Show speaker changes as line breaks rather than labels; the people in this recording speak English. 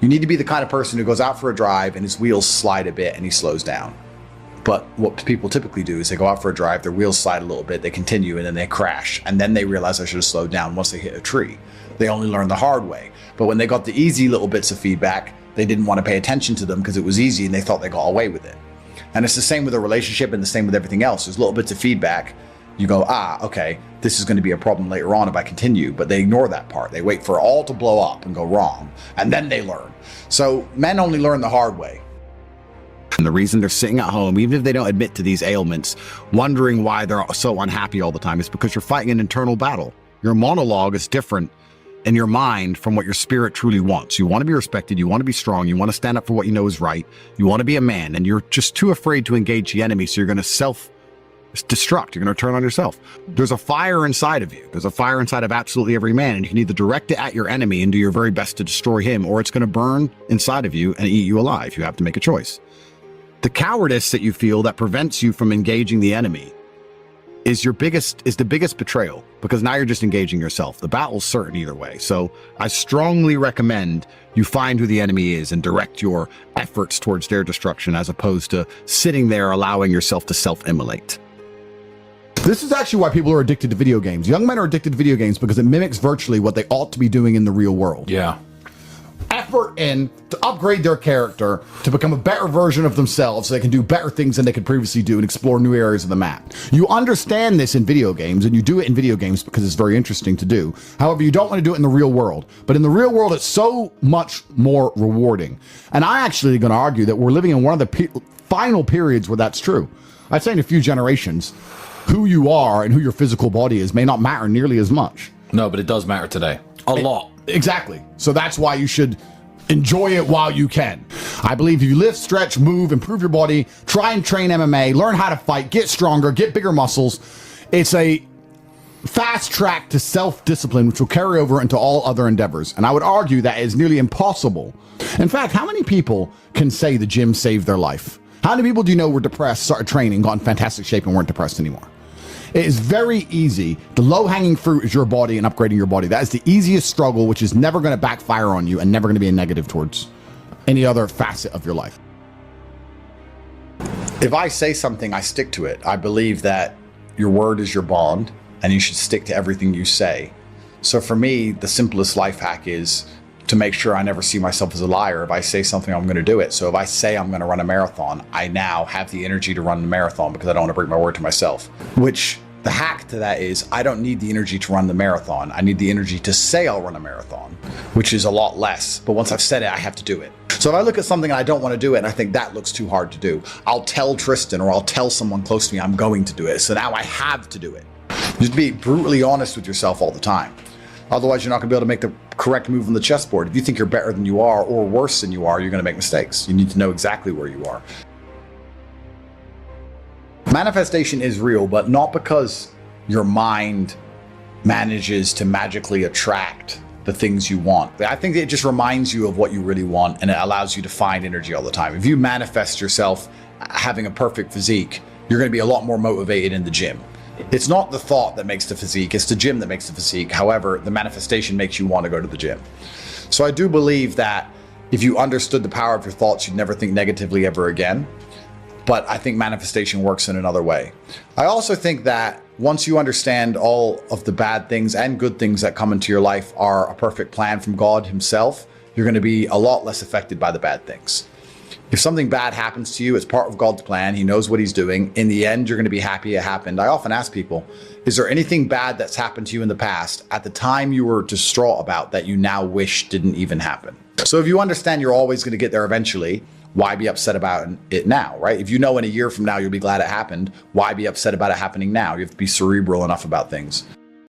You need to be the kind of person who goes out for a drive and his wheels slide a bit and he slows down. But what people typically do is they go out for a drive, their wheels slide a little bit, they continue, and then they crash. And then they realize I should have slowed down once they hit a tree. They only learn the hard way. But when they got the easy little bits of feedback, they didn't want to pay attention to them because it was easy and they thought they got away with it. And it's the same with a relationship and the same with everything else. There's little bits of feedback. You go, okay, this is going to be a problem later on if I continue. But they ignore that part. They wait for it all to blow up and go wrong. And then they learn. So men only learn the hard way. And the reason they're sitting at home, even if they don't admit to these ailments, wondering why they're so unhappy all the time, is because you're fighting an internal battle. Your monologue is different in your mind from what your spirit truly wants. You want to be respected. You want to be strong. You want to stand up for what you know is right. You want to be a man, and you're just too afraid to engage the enemy. So you're going to self-destruct. You're going to turn on yourself. There's a fire inside of you. There's a fire inside of absolutely every man, and you can either direct it at your enemy and do your very best to destroy him, or it's going to burn inside of you and eat you alive. You have to make a choice. The cowardice that you feel that prevents you from engaging the enemy is the biggest betrayal, because now you're just engaging yourself. The battle's certain either way. So I strongly recommend you find who the enemy is and direct your efforts towards their destruction, as opposed to sitting there allowing yourself to self-immolate. This is actually why people are addicted to video games. Young men are addicted to video games because it mimics virtually what they ought to be doing in the real world.
Yeah.
Effort in to upgrade their character to become a better version of themselves so they can do better things than they could previously do and explore new areas of the map. You understand this in video games, and you do it in video games because it's very interesting to do. However, you don't want to do it in the real world. But in the real world, it's so much more rewarding. And I actually going to argue that we're living in one of the final periods where that's true. I'd say in a few generations, who you are and who your physical body is may not matter nearly as much.
No, but it does matter today. A lot.
Exactly. So that's why you should enjoy it while you can. I believe if you lift, stretch, move, improve your body, try and train MMA, learn how to fight, get stronger, get bigger muscles, it's a fast track to self-discipline, which will carry over into all other endeavors. And I would argue that is nearly impossible. In fact, how many people can say the gym saved their life? How many people do you know were depressed, started training, got in fantastic shape, and weren't depressed anymore? It is very easy. The low-hanging fruit is your body and upgrading your body. That is the easiest struggle, which is never going to backfire on you and never going to be a negative towards any other facet of your life. If I say something, I stick to it. I believe that your word is your bond, and you should stick to everything you say. So for me, the simplest life hack is to make sure I never see myself as a liar. If I say something, I'm going to do it. So if I say I'm going to run a marathon, I now have the energy to run the marathon because I don't want to break my word to myself. Which the hack to that is I don't need the energy to run the marathon. I need the energy to say I'll run a marathon, which is a lot less. But once I've said it, I have to do it. So if I look at something and I don't want to do it and I think that looks too hard to do, I'll tell Tristan or I'll tell someone close to me I'm going to do it. So now I have to do it. Just be brutally honest with yourself all the time. Otherwise, you're not going to be able to make the correct move on the chessboard. If you think you're better than you are or worse than you are, you're going to make mistakes. You need to know exactly where you are. Manifestation is real, but not because your mind manages to magically attract the things you want. I think it just reminds you of what you really want, and it allows you to find energy all the time. If you manifest yourself having a perfect physique, you're going to be a lot more motivated in the gym. It's not the thought that makes the physique, it's the gym that makes the physique. However, the manifestation makes you want to go to the gym. So I do believe that if you understood the power of your thoughts, you'd never think negatively ever again. But I think manifestation works in another way. I also think that once you understand all of the bad things and good things that come into your life are a perfect plan from God himself, you're going to be a lot less affected by the bad things. If something bad happens to you, it's part of God's plan. He knows what he's doing. In the end, you're going to be happy it happened. I often ask people, is there anything bad that's happened to you in the past at the time you were distraught about that you now wish didn't even happen? So if you understand you're always going to get there eventually, why be upset about it now, right? If you know in a year from now you'll be glad it happened, why be upset about it happening now? You have to be cerebral enough about things.